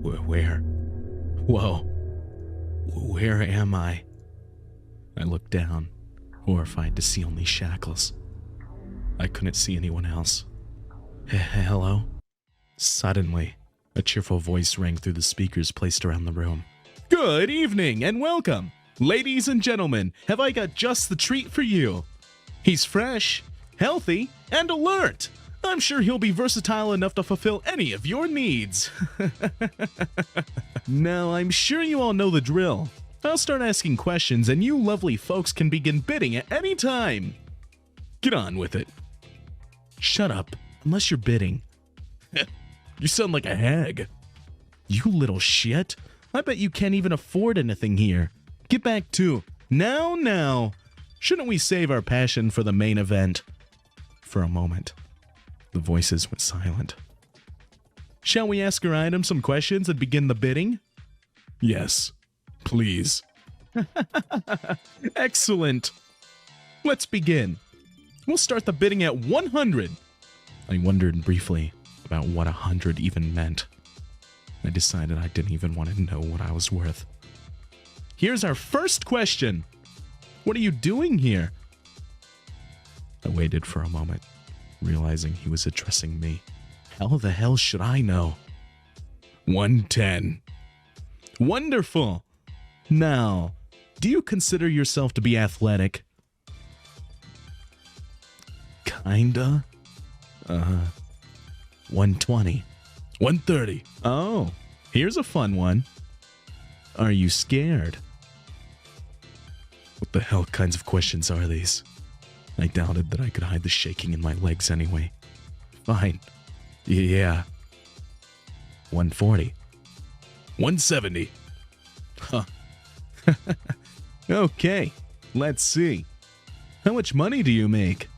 Where? Whoa. Where am I? I looked down, horrified to see only shackles. I couldn't see anyone else. Hello? Suddenly, a cheerful voice rang through the speakers placed around the room. Good evening and welcome! Ladies and gentlemen, have I got just the treat for you? He's fresh, healthy, and alert! I'm sure he'll be versatile enough to fulfill any of your needs. Now, I'm sure you all know the drill. I'll start asking questions and you lovely folks can begin bidding at any time. Get on with it. Shut up, unless you're bidding. You sound like a hag. You little shit. I bet you can't even afford anything here. Get back to... Now. Shouldn't we save our passion for the main event? For a moment, the voices went silent. Shall we ask our item some questions and begin the bidding? Yes, please. Excellent. Let's begin. We'll start the bidding at 100. I wondered briefly about what 100 even meant. I decided I didn't even want to know what I was worth. Here's our first question. What are you doing here? I waited for a moment, realizing he was addressing me. How the hell should I know? 110. Wonderful. Now, do you consider yourself to be athletic? Kinda. 120. 130. Oh, here's a fun one. Are you scared? What the hell kinds of questions are these? I doubted that I could hide the shaking in my legs anyway. Fine. Yeah. 140. 170. Huh. Okay, let's see. How much money do you make?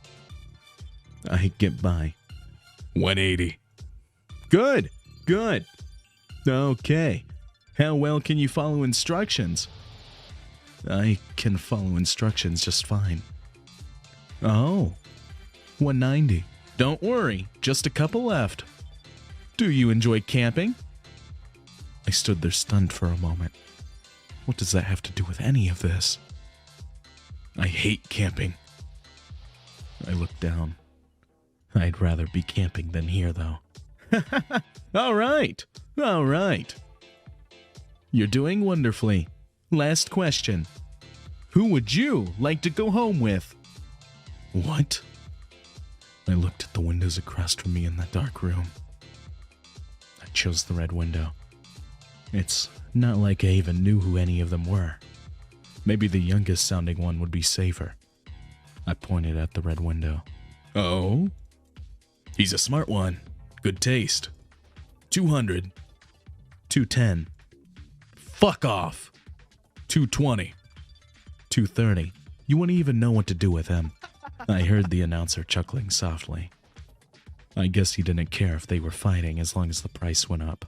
I get by. 180. Good. Okay. How well can you follow instructions? I can follow instructions just fine. Oh. 190. Don't worry, just a couple left. Do you enjoy camping? I stood there stunned for a moment. What does that have to do with any of this? I hate camping. I looked down. I'd rather be camping than here, though. All right. You're doing wonderfully. Last question. Who would you like to go home with? What? I looked at the windows across from me in that dark room. I chose the red window. It's not like I even knew who any of them were. Maybe the youngest sounding one would be safer. I pointed at the red window. Oh? He's a smart one. Good taste. 200. 210. Fuck off. 220. 230. You wouldn't even know what to do with him. I heard the announcer chuckling softly. I guess he didn't care if they were fighting as long as the price went up.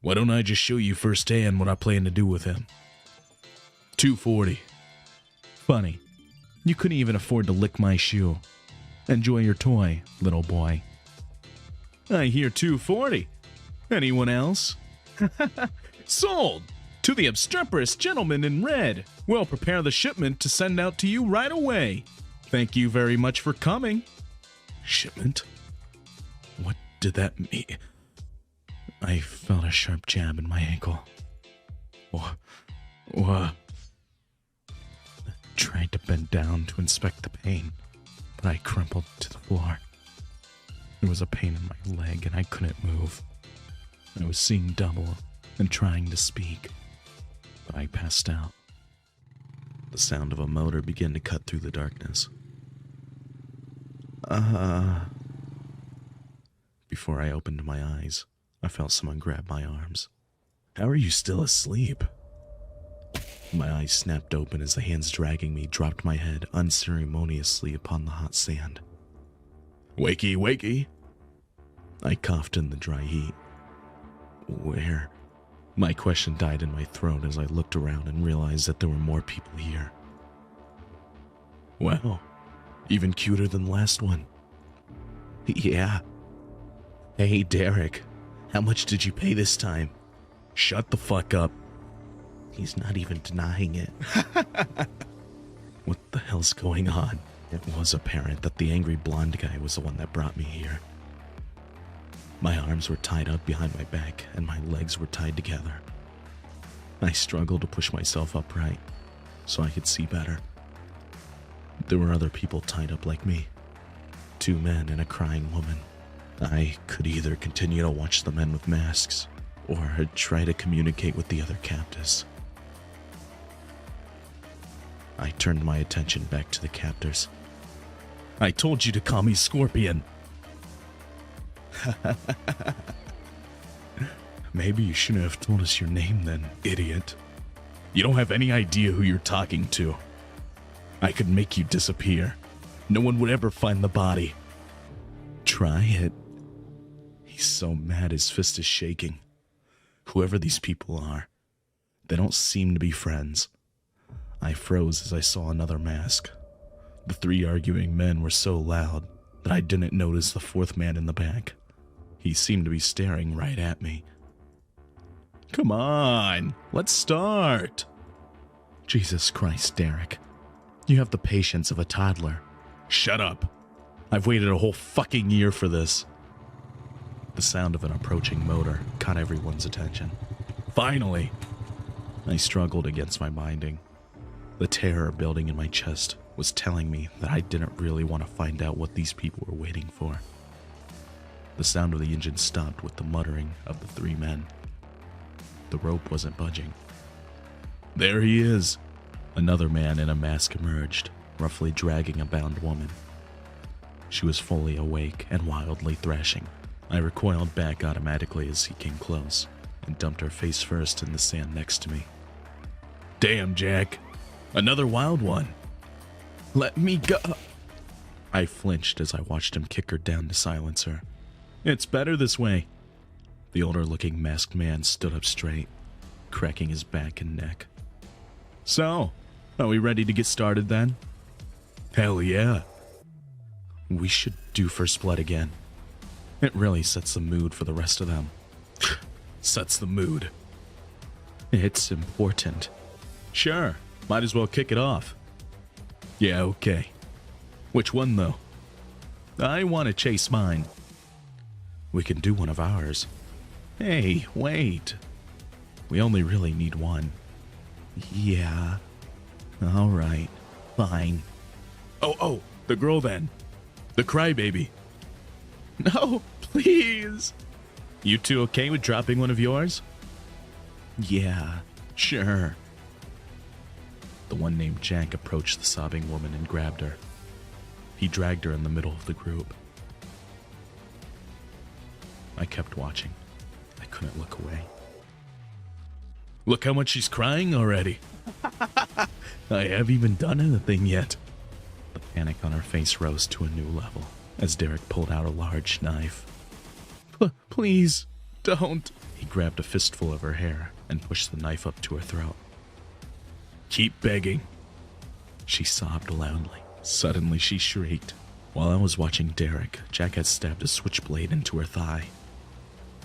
Why don't I just show you firsthand what I plan to do with him? 240. Funny. You couldn't even afford to lick my shoe. Enjoy your toy, little boy. I hear 240. Anyone else? Sold! To the obstreperous gentleman in red. We'll prepare the shipment to send out to you right away. Thank you very much for coming. Shipment? What did that mean? I felt a sharp jab in my ankle. What? I tried to bend down to inspect the pain, but I crumpled to the floor. There was a pain in my leg and I couldn't move. I was seeing double and trying to speak, but I passed out. The sound of a motor began to cut through the darkness. Before I opened my eyes, I felt someone grab my arms. How are you still asleep? My eyes snapped open as the hands dragging me dropped my head unceremoniously upon the hot sand. Wakey, wakey! I coughed in the dry heat. Where? My question died in my throat as I looked around and realized that there were more people here. Wow, even cuter than the last one. Yeah. Hey, Derek, how much did you pay this time? Shut the fuck up. He's not even denying it. What the hell's going on? It was apparent that the angry blonde guy was the one that brought me here. My arms were tied up behind my back, and my legs were tied together. I struggled to push myself upright so I could see better. There were other people tied up like me. 2 men and a crying woman. I could either continue to watch the men with masks, or try to communicate with the other captives. I turned my attention back to the captors. I told you to call me Scorpion. Maybe you shouldn't have told us your name then, idiot. You don't have any idea who you're talking to. I could make you disappear. No one would ever find the body. Try it. He's so mad his fist is shaking. Whoever these people are, they don't seem to be friends. I froze as I saw another mask. The 3 arguing men were so loud that I didn't notice the 4th man in the back. He seemed to be staring right at me. Come on, let's start. Jesus Christ, Derek. You have the patience of a toddler. Shut up. I've waited a whole fucking year for this. The sound of an approaching motor caught everyone's attention. Finally. I struggled against my binding. The terror building in my chest was telling me that I didn't really want to find out what these people were waiting for. The sound of the engine stopped with the muttering of the 3 men. The rope wasn't budging. There he is. Another man in a mask emerged, roughly dragging a bound woman. She was fully awake and wildly thrashing. I recoiled back automatically as he came close and dumped her face first in the sand next to me. Damn, Jack. Another wild one. Let me go. I flinched as I watched him kick her down to silence her. It's better this way. The older-looking masked man stood up straight, cracking his back and neck. So, are we ready to get started then? Hell yeah. We should do First Blood again. It really sets the mood for the rest of them. Sets the mood. It's important. Sure, might as well kick it off. Yeah, okay. Which one, though? I want to chase mine. We can do one of ours. Hey, wait. We only really need one. Yeah. All right. Fine. Oh, the girl then. The crybaby. No, please. You 2 okay with dropping one of yours? Yeah, sure. The one named Jack approached the sobbing woman and grabbed her. He dragged her in the middle of the group. I kept watching. I couldn't look away. Look how much she's crying already. I haven't even done anything yet. The panic on her face rose to a new level as Derek pulled out a large knife. Please, don't. He grabbed a fistful of her hair and pushed the knife up to her throat. Keep begging. She sobbed loudly. Suddenly she shrieked. While I was watching Derek, Jack had stabbed a switchblade into her thigh.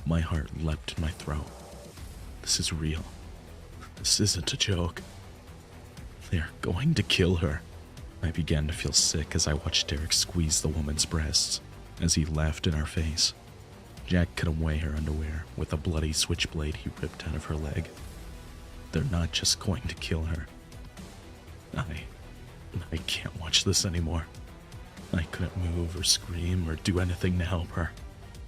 My heart leapt in my throat. This is real. This isn't a joke. They're going to kill her. I began to feel sick as I watched Derek squeeze the woman's breasts as he laughed in our face. Jack cut away her underwear with a bloody switchblade he ripped out of her leg. They're not just going to kill her. I can't watch this anymore. I couldn't move or scream or do anything to help her.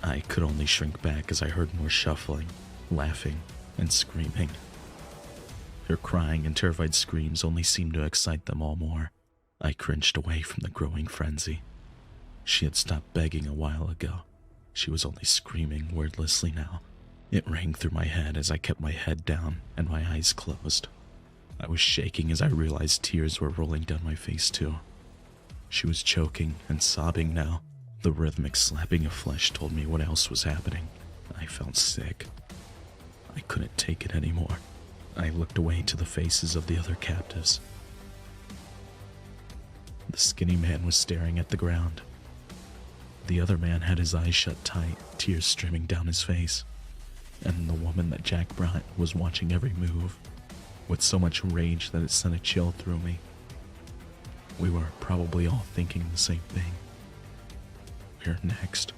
I could only shrink back as I heard more shuffling, laughing, and screaming. Her crying and terrified screams only seemed to excite them all more. I cringed away from the growing frenzy. She had stopped begging a while ago. She was only screaming wordlessly now. It rang through my head as I kept my head down and my eyes closed. I was shaking as I realized tears were rolling down my face too. She was choking and sobbing now. The rhythmic slapping of flesh told me what else was happening. I felt sick. I couldn't take it anymore. I looked away to the faces of the other captives. The skinny man was staring at the ground. The other man had his eyes shut tight, tears streaming down his face. and the woman that Jack brought was watching every move with so much rage that it sent a chill through me. We were probably all thinking the same thing. Where next?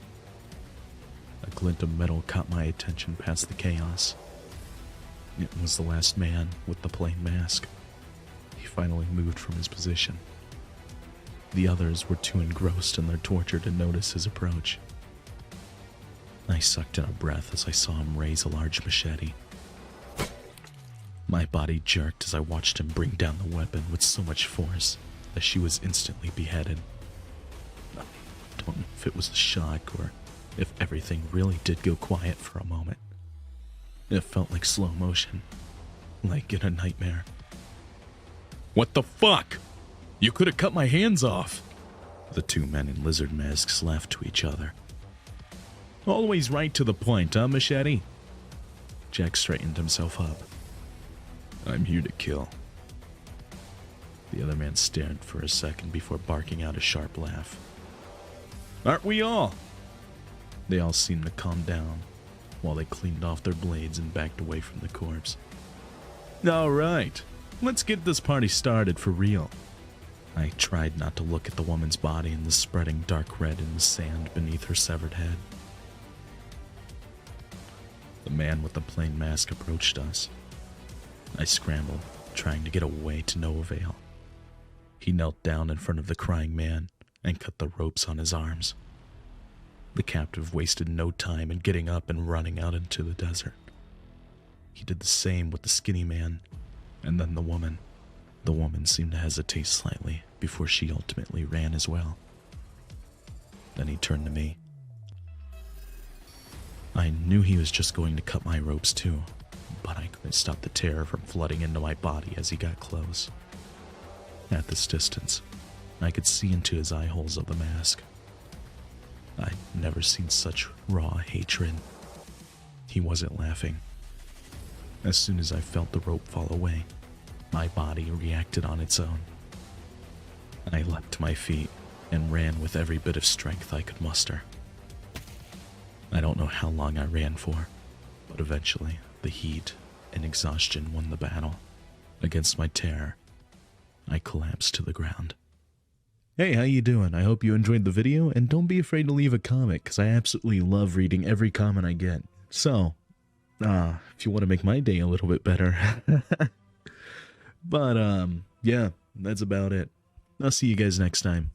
A glint of metal caught my attention past the chaos. It was the last man with the plain mask. He finally moved from his position. The others were too engrossed in their torture to notice his approach. I sucked in a breath as I saw him raise a large machete. My body jerked as I watched him bring down the weapon with so much force that she was instantly beheaded. I don't know if it was the shock or if everything really did go quiet for a moment. It felt like slow motion, like in a nightmare. What the fuck? You could have cut my hands off. The two men in lizard masks laughed to each other. Always right to the point, huh, Machete? Jack straightened himself up. I'm here to kill. The other man stared for a second before barking out a sharp laugh. Aren't we all? They all seemed to calm down while they cleaned off their blades and backed away from the corpse. All right, let's get this party started for real. I tried not to look at the woman's body and the spreading dark red in the sand beneath her severed head. The man with the plain mask approached us. I scrambled, trying to get away to no avail. He knelt down in front of the crying man and cut the ropes on his arms. The captive wasted no time in getting up and running out into the desert. He did the same with the skinny man, and then the woman. The woman seemed to hesitate slightly before she ultimately ran as well. Then he turned to me. I knew he was just going to cut my ropes too, but I couldn't stop the terror from flooding into my body as he got close. At this distance, I could see into his eye holes of the mask. I'd never seen such raw hatred. He wasn't laughing. As soon as I felt the rope fall away, my body reacted on its own. I leapt to my feet and ran with every bit of strength I could muster. I don't know how long I ran for, but eventually the heat and exhaustion won the battle. Against my terror, I collapsed to the ground. Hey, how you doing? I hope you enjoyed the video, and don't be afraid to leave a comment, because I absolutely love reading every comment I get. So, if you want to make my day a little bit better. But, yeah, that's about it. I'll see you guys next time.